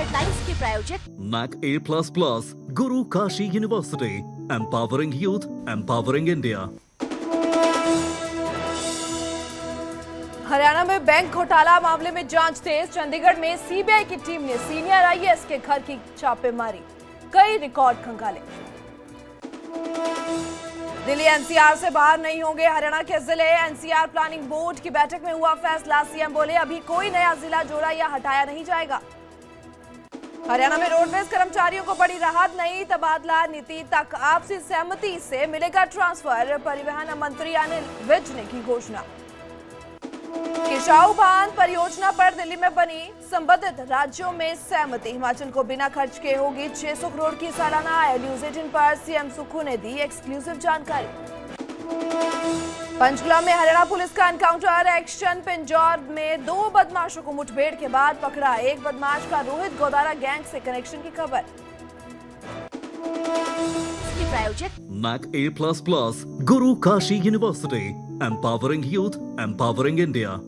Headlines के प्रायोजक NAC A++ Guru Kashi university, empowering youth, empowering India. Haryana में बैंक घोटाला मामले में जांच तेज। चंडीगढ़ में सीबीआई की टीम ने सीनियर आईएएस के घर की छापेमारी, कई रिकॉर्ड खंगाले। दिल्ली एनसीआर से बाहर नहीं होंगे हरियाणा के जिले। एनसीआर प्लानिंग बोर्ड की बैठक में हुआ फैसला। सीएम बोले अभी कोई नया जिला जोड़ा या हटाया नहीं जाएगा। हरियाणा में रोडवेज कर्मचारियों को बड़ी राहत नहीं, तबादला नीति तक आपसी सहमति से मिलेगा ट्रांसफर। परिवहन मंत्री अनिल विज ने की घोषणा। किसाऊ बांध परियोजना पर दिल्ली में बनी संबंधित राज्यों में सहमति। हिमाचल को बिना खर्च के होगी 600 करोड़ की सालाना आय। न्यूज 18 पर सीएम सुक्खू ने दी एक्सक्लूसिव जानकारी। पंचकुला में हरियाणा पुलिस का एनकाउंटर एक्शन। पिंजौर में 2 बदमाशों को मुठभेड़ के बाद पकड़ा। एक बदमाश का रोहित गोदारा गैंग से कनेक्शन की खबर। प्रायोजक NAC A++ Guru Kashi university, empowering youth, empowering India.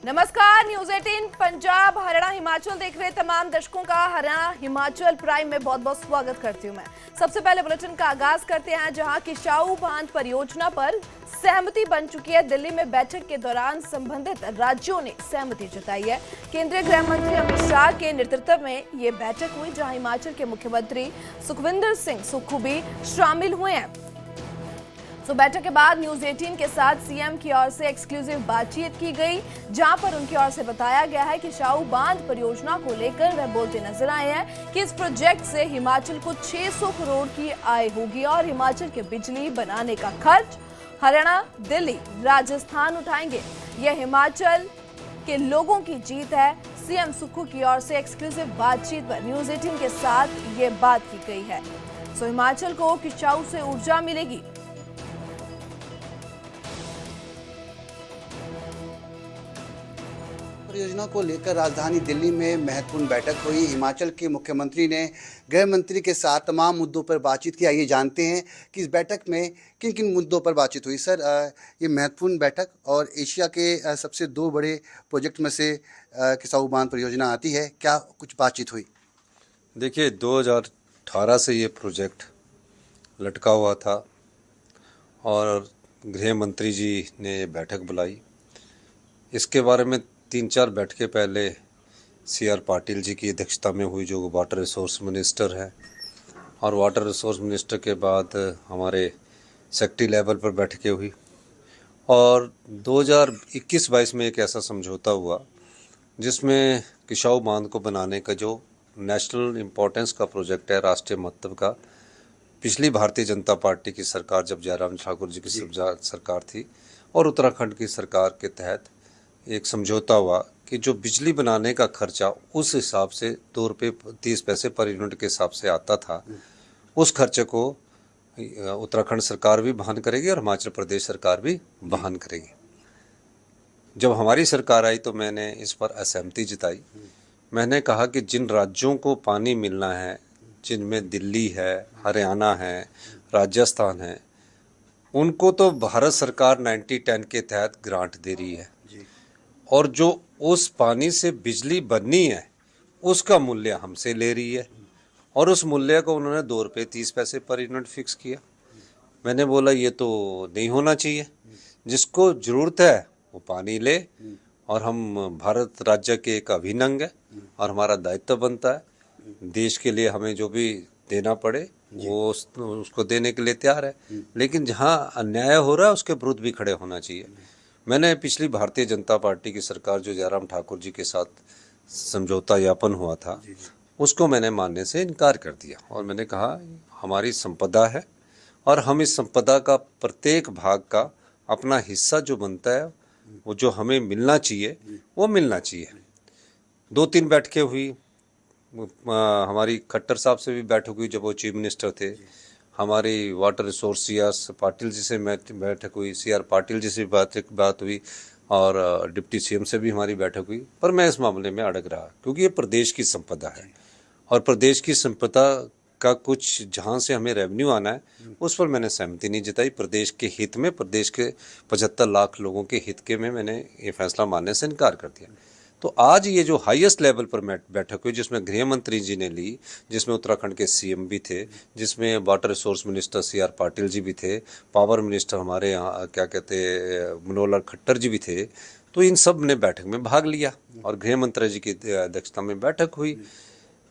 नमस्कार, न्यूज 18 पंजाब हरियाणा हिमाचल देख रहे तमाम दर्शकों का हरियाणा हिमाचल प्राइम में बहुत बहुत स्वागत करती हूं मैं। सबसे पहले बुलेटिन का आगाज करते हैं, जहां किसाऊ बांध परियोजना पर सहमति बन चुकी है। दिल्ली में बैठक के दौरान संबंधित राज्यों ने सहमति जताई है। केंद्रीय गृह मंत्री अमित शाह के नेतृत्व में ये बैठक हुई, जहां हिमाचल के मुख्यमंत्री सुखविंदर सिंह सुक्खू भी शामिल हुए हैं। तो बैठक के बाद न्यूज 18 के साथ सीएम की ओर से एक्सक्लूसिव बातचीत की गई, जहां पर उनकी ओर से बताया गया है कि किसाऊ बांध परियोजना को लेकर वह बोलते नजर आए हैं कि इस प्रोजेक्ट से हिमाचल को 600 करोड़ की आय होगी और हिमाचल के बिजली बनाने का खर्च हरियाणा, दिल्ली, राजस्थान उठाएंगे। यह हिमाचल के लोगों की जीत है। सीएम सुक्खू की ओर से एक्सक्लूसिव बातचीत पर न्यूज 18 के साथ ये बात की गई है। तो हिमाचल को किसाऊ से ऊर्जा मिलेगी। परियोजना को लेकर राजधानी दिल्ली में महत्वपूर्ण बैठक हुई। हिमाचल के मुख्यमंत्री ने गृह मंत्री के साथ तमाम मुद्दों पर बातचीत की। आइए जानते हैं कि इस बैठक में किन किन मुद्दों पर बातचीत हुई। सर, ये महत्वपूर्ण बैठक और एशिया के सबसे 2 बड़े प्रोजेक्ट में से किसाऊ बांध परियोजना आती है, क्या कुछ बातचीत हुई? देखिए, 2018 से ये प्रोजेक्ट लटका हुआ था और गृह मंत्री जी ने बैठक बुलाई। इसके बारे में 3-4 बैठकें पहले CR पाटिल जी की अध्यक्षता में हुई, जो वाटर रिसोर्स मिनिस्टर है, और वाटर रिसोर्स मिनिस्टर के बाद हमारे सेक्रेटरी लेवल पर बैठकें हुई और 2021-22 में एक ऐसा समझौता हुआ जिसमें किसाऊ बांध को बनाने का जो नेशनल इम्पोर्टेंस का प्रोजेक्ट है, राष्ट्रीय महत्व का, पिछली भारतीय जनता पार्टी की सरकार, जब जयराम ठाकुर जी की सरकार थी, और उत्तराखंड की सरकार के तहत एक समझौता हुआ कि जो बिजली बनाने का खर्चा उस हिसाब से 2 रुपये 30 पैसे पर यूनिट के हिसाब से आता था, उस खर्चे को उत्तराखंड सरकार भी वहन करेगी और हिमाचल प्रदेश सरकार भी वहन करेगी। जब हमारी सरकार आई तो मैंने इस पर असहमति जताई। मैंने कहा कि जिन राज्यों को पानी मिलना है, जिनमें दिल्ली है, हरियाणा है, राजस्थान है, उनको तो भारत सरकार 90-10 के तहत ग्रांट दे रही है और जो उस पानी से बिजली बननी है उसका मूल्य हमसे ले रही है और उस मूल्य को उन्होंने 2 रुपये 30 पैसे पर यूनिट फिक्स किया। मैंने बोला ये तो नहीं होना चाहिए, जिसको ज़रूरत है वो पानी ले, और हम भारत राज्य के एक अभिन्न अंग है और हमारा दायित्व बनता है देश के लिए हमें जो भी देना पड़े वो उसको देने के लिए तैयार है, लेकिन जहाँ अन्याय हो रहा है उसके विरुद्ध भी खड़े होना चाहिए। मैंने पिछली भारतीय जनता पार्टी की सरकार, जो जयराम ठाकुर जी के साथ समझौता ज्ञापन हुआ था, उसको मैंने मानने से इनकार कर दिया और मैंने कहा हमारी संपदा है और हम इस संपदा का प्रत्येक भाग का अपना हिस्सा जो बनता है, वो जो हमें मिलना चाहिए वो मिलना चाहिए। 2-3 बैठकें हुई, हमारी खट्टर साहब से भी बैठक हुई जब वो चीफ मिनिस्टर थे, हमारी वाटर रिसोर्स CR पाटिल जी से बैठक हुई, CR पाटिल जी से बात हुई और डिप्टी CM से भी हमारी बैठक हुई, पर मैं इस मामले में अड़ग रहा क्योंकि ये प्रदेश की संपदा है और प्रदेश की संपदा का कुछ जहाँ से हमें रेवेन्यू आना है उस पर मैंने सहमति नहीं जताई। प्रदेश के हित में, प्रदेश के 75 लाख लोगों के हित के में मैंने ये फैसला मानने से इनकार कर दिया। तो आज ये जो हाईएस्ट लेवल पर बैठक हुई, जिसमें गृह मंत्री जी ने ली, जिसमें उत्तराखंड के सीएम भी थे, जिसमें water resource minister CR Patil ji भी थे, पावर मिनिस्टर हमारे यहाँ क्या कहते मनोहर लाल खट्टर जी भी थे, तो इन सब ने बैठक में भाग लिया और गृह मंत्री जी की अध्यक्षता में बैठक हुई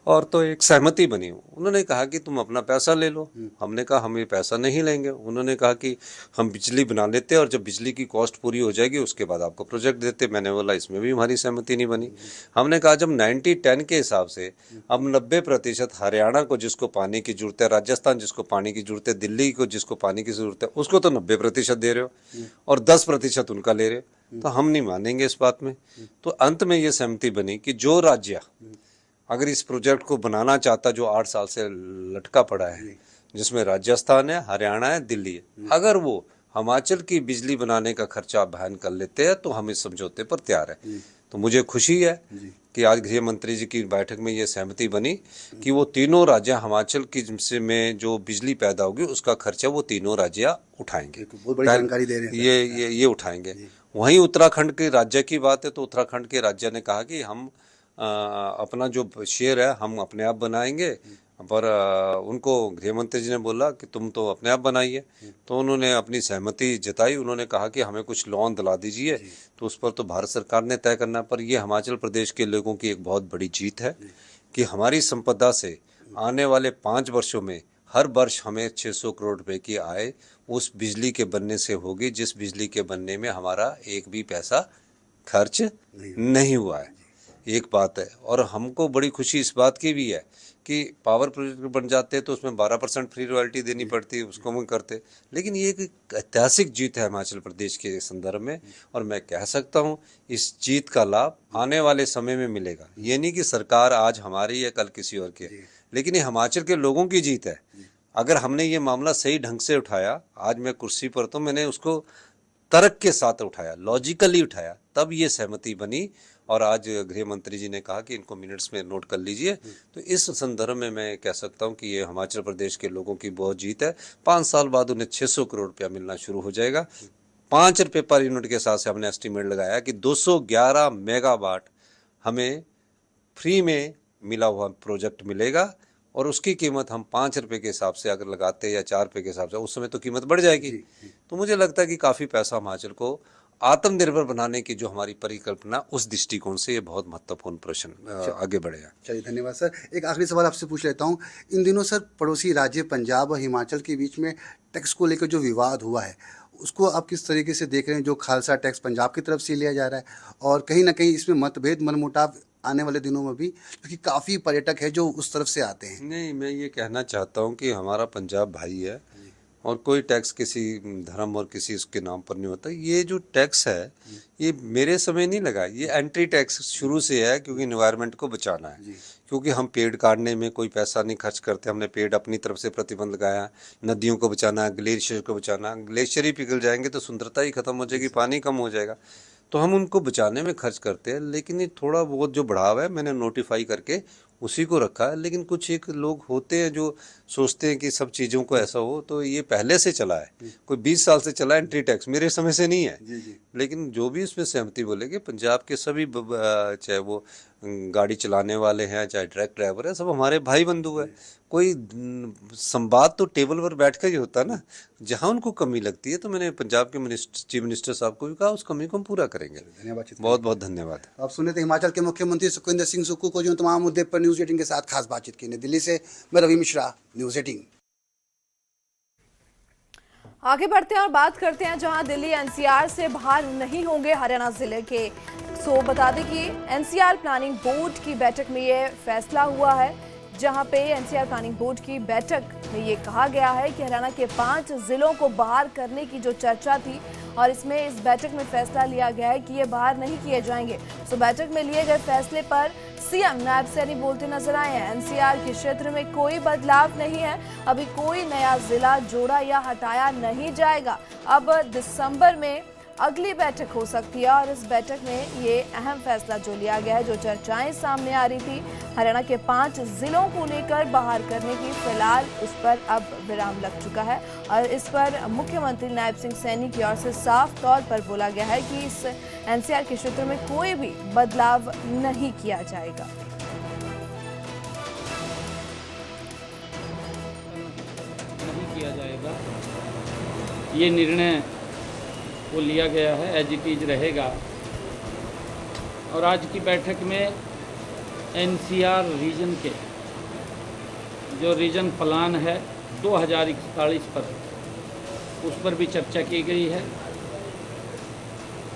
और तो एक सहमति बनी। उन्होंने कहा कि तुम अपना पैसा ले लो। हमने कहा हम ये पैसा नहीं लेंगे। उन्होंने कहा कि हम बिजली बना लेते और जब बिजली की कॉस्ट पूरी हो जाएगी उसके बाद आपको प्रोजेक्ट देते। मैंने बोला इसमें भी हमारी सहमति नहीं बनी। हमने कहा जब 90-10 के हिसाब से अब 90% हरियाणा को जिसको पानी की जरूरत है, राजस्थान जिसको पानी की जरूरत है, दिल्ली को जिसको पानी की जरूरत है, उसको तो 90% दे रहे हो और 10% उनका ले रहे हो, तो हम नहीं मानेंगे इस बात में। तो अंत में ये सहमति बनी कि जो राज्य अगर इस प्रोजेक्ट को बनाना चाहता, जो 8 साल से लटका पड़ा है, जिसमें राजस्थान है, हरियाणा है, दिल्ली है, अगर वो हिमाचल की बिजली बनाने का खर्चा बहन कर लेते हैं तो हम इस समझौते पर तैयार है। तो मुझे खुशी है कि आज गृह मंत्री जी की बैठक में ये सहमति बनी कि वो तीनों राज्य हिमाचल की में जो बिजली पैदा होगी उसका खर्चा वो तीनों राज्य उठाएंगे। बहुत बड़ी जानकारी दे रहे हैं। ये उठाएंगे। वहीं उत्तराखंड के राज्य की बात है तो उत्तराखंड के राज्य ने कहा कि हम अपना जो शेयर है हम अपने आप बनाएंगे, पर उनको गृह मंत्री जी ने बोला कि तुम तो अपने आप बनाइए। तो उन्होंने अपनी सहमति जताई। उन्होंने कहा कि हमें कुछ लोन दिला दीजिए, तो उस पर तो भारत सरकार ने तय करना। पर ये हिमाचल प्रदेश के लोगों की एक बहुत बड़ी जीत है कि हमारी संपदा से आने वाले 5 वर्षों में हर वर्ष हमें 600 करोड़ रुपए की आय उस बिजली के बनने से होगी, जिस बिजली के बनने में हमारा एक भी पैसा खर्च नहीं हुआ है। एक बात है। और हमको बड़ी खुशी इस बात की भी है कि पावर प्रोजेक्ट बन जाते हैं तो उसमें 12% फ्री रॉयल्टी देनी पड़ती है, उसको हम करते। लेकिन ये एक ऐतिहासिक जीत है हिमाचल प्रदेश के संदर्भ में, और मैं कह सकता हूँ इस जीत का लाभ आने वाले समय में मिलेगा। ये नहीं कि सरकार आज हमारी है कल किसी और की, लेकिन ये हिमाचल के लोगों की जीत है। अगर हमने ये मामला सही ढंग से उठाया, आज मैं कुर्सी पर तो मैंने उसको तर्क के साथ उठाया, लॉजिकली उठाया, तब ये सहमति बनी। और आज गृह मंत्री जी ने कहा कि इनको मिनट्स में नोट कर लीजिए। तो इस संदर्भ में मैं कह सकता हूं कि ये हिमाचल प्रदेश के लोगों की बहुत जीत है। 5 साल बाद उन्हें 600 करोड़ रुपया मिलना शुरू हो जाएगा। 5 रुपये पर यूनिट के हिसाब से हमने एस्टीमेट लगाया कि 211 मेगावाट हमें फ्री में मिला हुआ प्रोजेक्ट मिलेगा, और उसकी कीमत हम 5 रुपये के हिसाब से अगर लगाते या 4 रुपये के हिसाब से, उस समय तो कीमत बढ़ जाएगी। तो मुझे लगता है कि काफ़ी पैसा हिमाचल को आत्मनिर्भर बनाने की जो हमारी परिकल्पना, उस दृष्टिकोण से ये बहुत महत्वपूर्ण प्रश्न आगे बढ़ेगा। चलिए, धन्यवाद सर। एक आखिरी सवाल आपसे पूछ लेता हूँ। इन दिनों सर पड़ोसी राज्य पंजाब और हिमाचल के बीच में टैक्स को लेकर जो विवाद हुआ है, उसको आप किस तरीके से देख रहे हैं? जो खालसा टैक्स पंजाब की तरफ से लिया जा रहा है और कहीं ना कहीं इसमें मतभेद, मनमुटाव आने वाले दिनों में भी, क्योंकि काफ़ी पर्यटक है जो उस तरफ से आते हैं। नहीं, मैं ये कहना चाहता हूँ कि हमारा पंजाब भाई है और कोई टैक्स किसी धर्म और किसी उसके नाम पर नहीं होता। ये जो टैक्स है ये मेरे समय नहीं लगा, ये एंट्री टैक्स शुरू से है, क्योंकि एनवायरनमेंट को बचाना है। क्योंकि हम पेड़ काटने में कोई पैसा नहीं खर्च करते, हमने पेड़ अपनी तरफ से प्रतिबंध लगाया। नदियों को बचाना, ग्लेशियर को बचाना, ग्लेशियर ही पिघल जाएंगे तो सुंदरता ही खत्म हो जाएगी, पानी कम हो जाएगा। तो हम उनको बचाने में खर्च करते हैं। लेकिन ये थोड़ा बहुत जो बढ़ावा है मैंने नोटिफाई करके उसी को रखा है। लेकिन कुछ एक लोग होते हैं जो सोचते हैं कि सब चीज़ों को ऐसा हो, तो ये पहले से चला है, कोई 20 साल से चला है एंट्री टैक्स, मेरे समय से नहीं है। लेकिन जो भी इसमें सहमति बोलेगी, पंजाब के सभी चाहे वो गाड़ी चलाने वाले हैं, चाहे ट्रक ड्राइवर है, सब हमारे भाई बंधु है। कोई संवाद तो टेबल पर बैठ कर ही होता है ना। जहाँ उनको कमी लगती है तो मैंने पंजाब के चीफ मिनिस्टर साहब को भी कहा उस कमी को हम पूरा करेंगे। धन्यवाद, बहुत बहुत धन्यवाद। आप सुने थे हिमाचल के मुख्यमंत्री सुखविंदर सिंह सुक्खू को, जो तमाम मुद्दे पर न्यूज़ 18 के साथ खास बातचीत की। दिल्ली से मैं रवि मिश्रा, न्यूज़ 18। आगे बढ़ते हैं और बात करते हैं जहां दिल्ली एनसीआर से बाहर नहीं होंगे हरियाणा जिले के। बता दें कि एनसीआर प्लानिंग बोर्ड की बैठक में ये फैसला हुआ है, जहां पे एनसीआर प्लानिंग बोर्ड की बैठक में ये कहा गया है कि हरियाणा के 5 जिलों को बाहर करने की जो चर्चा थी, और इसमें इस बैठक में फैसला लिया गया है कि ये बाहर नहीं किए जाएंगे। बैठक में लिए गए फैसले पर सीएम नायब सैनी बोलते नजर आए हैं। एनसीआर के क्षेत्र में कोई बदलाव नहीं है, अभी कोई नया जिला जोड़ा या हटाया नहीं जाएगा। अब दिसंबर में अगली बैठक हो सकती है और इस बैठक में ये अहम फैसला जो लिया गया है, जो चर्चाएं सामने आ रही थी हरियाणा के 5 जिलों को लेकर बाहर करने की, फिलहाल उस पर अब विराम लग चुका है और इस पर मुख्यमंत्री नायब सिंह सैनी की ओर से साफ तौर पर बोला गया है कि इस एनसीआर के क्षेत्र में कोई भी बदलाव नहीं किया जाएगा। नहीं किया जाएगा, ये निर्णय वो लिया गया है, एज इट इज रहेगा। और आज की बैठक में एनसीआर रीजन के जो रीजन प्लान है 2041 पर, उस पर भी चर्चा की गई है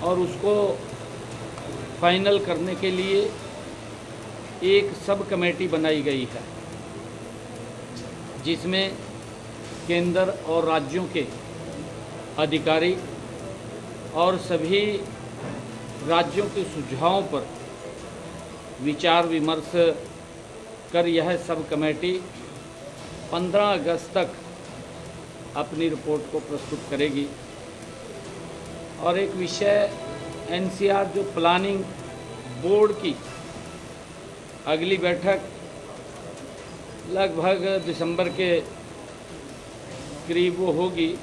और उसको फाइनल करने के लिए एक सब कमेटी बनाई गई है, जिसमें केंद्र और राज्यों के अधिकारी और सभी राज्यों के सुझावों पर विचार विमर्श कर यह सब कमेटी 15 अगस्त तक अपनी रिपोर्ट को प्रस्तुत करेगी। और एक विषय एनसीआर जो प्लानिंग बोर्ड की अगली बैठक लगभग दिसंबर के करीब वो होगी।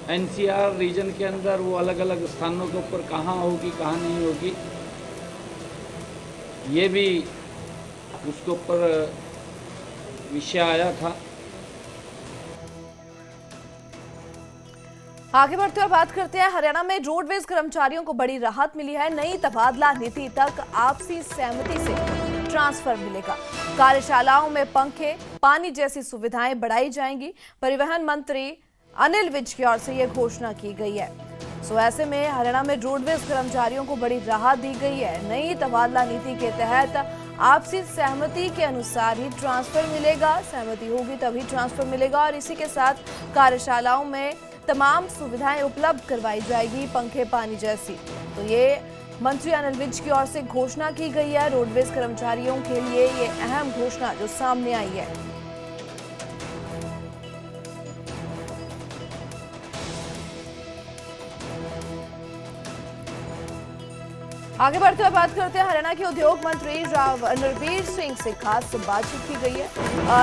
एनसीआर रीजन के अंदर वो अलग अलग स्थानों के ऊपर कहाँ होगी कहाँ नहीं होगी, ये भी उसके ऊपर विषय आया था। आगे बढ़ते हुए बात करते हैं, हरियाणा में रोडवेज कर्मचारियों को बड़ी राहत मिली है। नई तबादला नीति तक आपसी सहमति से ट्रांसफर मिलेगा। कार्यशालाओं में पंखे, पानी जैसी सुविधाएं बढ़ाई जाएंगी। परिवहन मंत्री अनिल विज की ओर से यह घोषणा की गई है। सो ऐसे में हरियाणा में रोडवेज कर्मचारियों को बड़ी राहत दी गई है। नई तबादला नीति के तहत आपसी सहमति के अनुसार ही ट्रांसफर मिलेगा। सहमति होगी तभी ट्रांसफर मिलेगा और इसी के साथ कार्यशालाओं में तमाम सुविधाएं उपलब्ध करवाई जाएगी, पंखे, पानी जैसी। तो ये मंत्री अनिल विज की ओर से घोषणा की गई है। रोडवेज कर्मचारियों के लिए ये अहम घोषणा जो सामने आई है। आगे बढ़ते हुए बात करते हैं, हरियाणा के उद्योग मंत्री राव नरबीर सिंह से खास बातचीत की गई है।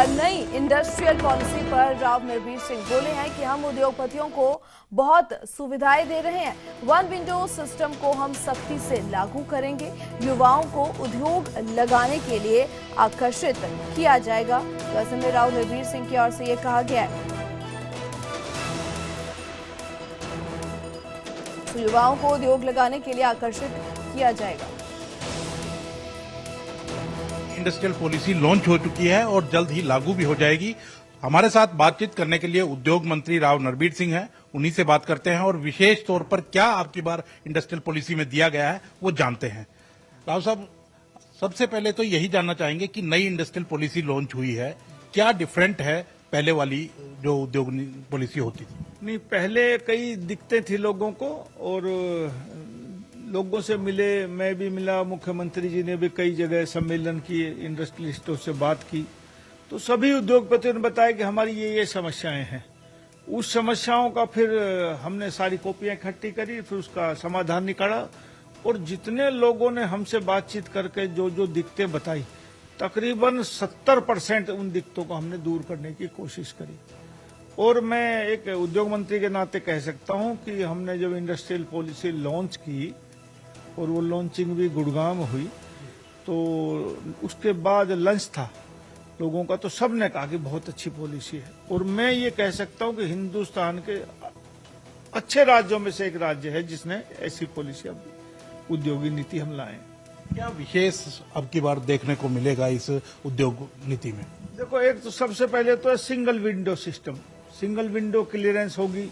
नई इंडस्ट्रियल पॉलिसी पर राव नरबीर सिंह बोले हैं कि हम उद्योगपतियों को बहुत सुविधाएं दे रहे हैं। वन विंडो सिस्टम को हम सख्ती से लागू करेंगे। युवाओं को उद्योग लगाने के लिए आकर्षित किया जाएगा। तो ऐसे में राव नरबीर सिंह की ओर से ये कहा गया है, तो युवाओं को उद्योग लगाने के लिए आकर्षित किया जाएगा। इंडस्ट्रियल पॉलिसी लॉन्च हो चुकी है और जल्द ही लागू भी हो जाएगी। हमारे साथ बातचीत करने के लिए उद्योग मंत्री राव नरबीर सिंह हैं, उन्हीं से बात करते हैं और विशेष तौर पर क्या आपकी बार इंडस्ट्रियल पॉलिसी में दिया गया है वो जानते हैं। राव साहब, सबसे पहले तो यही जानना चाहेंगे कि नई इंडस्ट्रियल पॉलिसी लॉन्च हुई है, क्या डिफरेंट है पहले वाली जो उद्योग पॉलिसी होती थी? नहीं, पहले कई दिक्कतें थी लोगों को और लोगों से मिले, मैं भी मिला, मुख्यमंत्री जी ने भी कई जगह सम्मेलन किए, इंडस्ट्रियलिस्टों से बात की, तो सभी उद्योगपतियों ने बताया कि हमारी ये समस्याएं हैं। उस समस्याओं का फिर हमने सारी कॉपियां इकट्ठी करी, फिर उसका समाधान निकाला और जितने लोगों ने हमसे बातचीत करके जो जो दिक्कतें बताई, तकरीबन 70% उन दिक्कतों को हमने दूर करने की कोशिश करी। और मैं एक उद्योग मंत्री के नाते कह सकता हूं कि हमने जब इंडस्ट्रियल पॉलिसी लॉन्च की और वो लॉन्चिंग भी गुड़गांव में हुई, तो उसके बाद लंच था लोगों का, तो सब ने कहा कि बहुत अच्छी पॉलिसी है। और मैं ये कह सकता हूं कि हिंदुस्तान के अच्छे राज्यों में से एक राज्य है जिसने ऐसी पॉलिसी, अब उद्योगी नीति हम लाए। क्या विशेष अब की बार देखने को मिलेगा इस उद्योग नीति में? देखो, एक तो सबसे पहले तो है single window system, single window clearance होगी।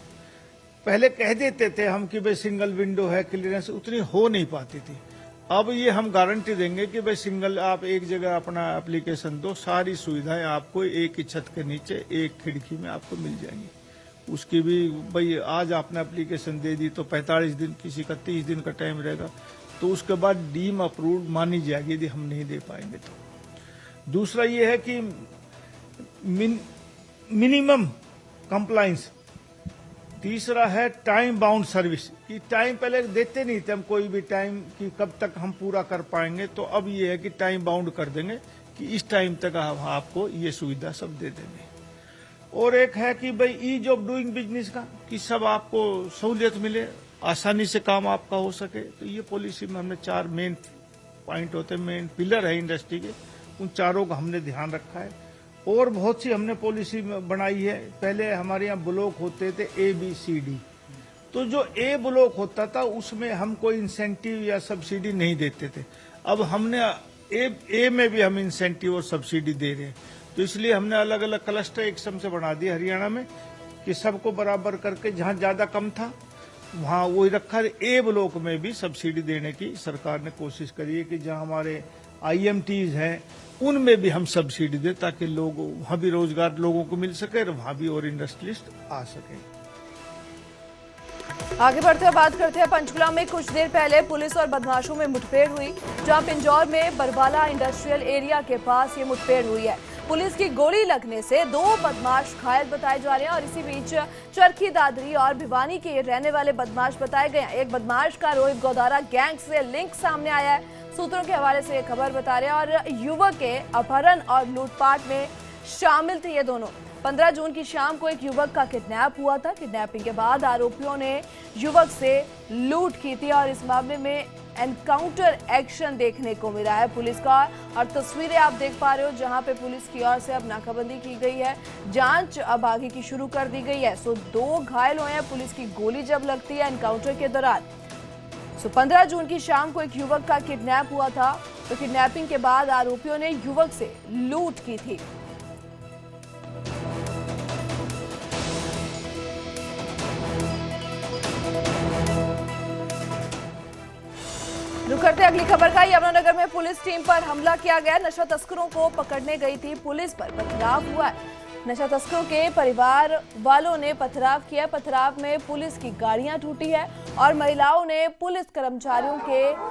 पहले कह देते थे हम कि भाई सिंगल विंडो है, क्लियरेंस उतनी हो नहीं पाती थी। अब ये हम गारंटी देंगे कि भाई सिंगल, आप एक जगह अपना एप्लीकेशन दो, सारी सुविधाएं आपको एक ही छत के नीचे एक खिड़की में आपको मिल जाएंगी। उसकी भी भाई आज आपने एप्लीकेशन दे दी तो 45 दिन, किसी का 30 दिन का टाइम रहेगा, तो उसके बाद डीम अप्रूव्ड मानी जाएगी यदि हम नहीं दे पाएंगे तो। दूसरा ये है कि मिनिमम कंप्लायंस तीसरा है टाइम बाउंड सर्विस कि टाइम पहले देते नहीं थे हम कोई भी टाइम कि कब तक हम पूरा कर पाएंगे, तो अब ये है कि टाइम बाउंड कर देंगे कि इस टाइम तक हम आपको ये सुविधा सब दे देंगे। और एक है कि भाई ईज ऑफ डूइंग बिजनेस का कि सब आपको सहूलियत मिले, आसानी से काम आपका हो सके। तो ये पॉलिसी में हमने 4 मेन पॉइंट होते हैं, मेन पिलर है इंडस्ट्री के, उन चारों का हमने ध्यान रखा है। और बहुत सी हमने पॉलिसी बनाई है। पहले हमारे यहाँ ब्लॉक होते थे ABCD, तो जो A ब्लॉक होता था उसमें हम कोई इंसेंटिव या सब्सिडी नहीं देते थे। अब हमने ए में भी हम इंसेंटिव और सब्सिडी दे रहे हैं, तो इसलिए हमने अलग अलग क्लस्टर एक से बना दिए हरियाणा में कि सबको बराबर करके जहां ज्यादा कम था वहां वही रखा। ए ब्लॉक में भी सब्सिडी देने की सरकार ने कोशिश करी है कि जहां हमारे IMTs हैं उनमें भी हम सब्सिडी दें ताकि लोग वहां भी रोजगार लोगों को मिल सके और वहां भी और इंडस्ट्रियलिस्ट आ सके। आगे बढ़ते हुए बात करते हैं पंचकुला में कुछ देर पहले पुलिस और बदमाशों में मुठभेड़ हुई, जहां पिंजौर में बरवाला इंडस्ट्रियल एरिया के पास ये मुठभेड़ हुई है। पुलिस की गोली लगने से 2 बदमाश घायल बताए जा रहे हैं और इसी बीच चरखी दादरी और भिवानी के रहने वाले बदमाश बताए गए हैं। एक बदमाश का रोहित गोदारा गैंग से लिंक सामने आया है। सूत्रों के हवाले से ये खबर बता रहे हैं और युवक के अपहरण और लूटपाट में शामिल थे ये दोनों। 15 जून की शाम को एक युवक का किडनैप हुआ था। किडनैपिंग के बाद आरोपियों ने युवक से लूट की थी और इस मामले में एनकाउंटर एक्शन देखने को मिला है पुलिस का। और तस्वीरें आप देख पा रहे हो जहां पे पुलिस की ओर से अब नाकाबंदी की गई है, जांच अब आगे की शुरू कर दी गई है। 2 घायल हुए हैं पुलिस की गोली जब लगती है एनकाउंटर के दौरान। 15 जून की शाम को एक युवक का किडनैप हुआ था, तो किडनैपिंग के बाद आरोपियों ने युवक से लूट की थी। रुक करते अगली खबर का। यमुनानगर में पुलिस टीम पर हमला किया गया। नशा तस्करों को पकड़ने गई थी पुलिस पर पथराव हुआ है। नशा तस्करों के परिवार वालों ने पथराव किया। पथराव में पुलिस की गाड़ियां टूटी है और महिलाओं ने पुलिस कर्मचारियों के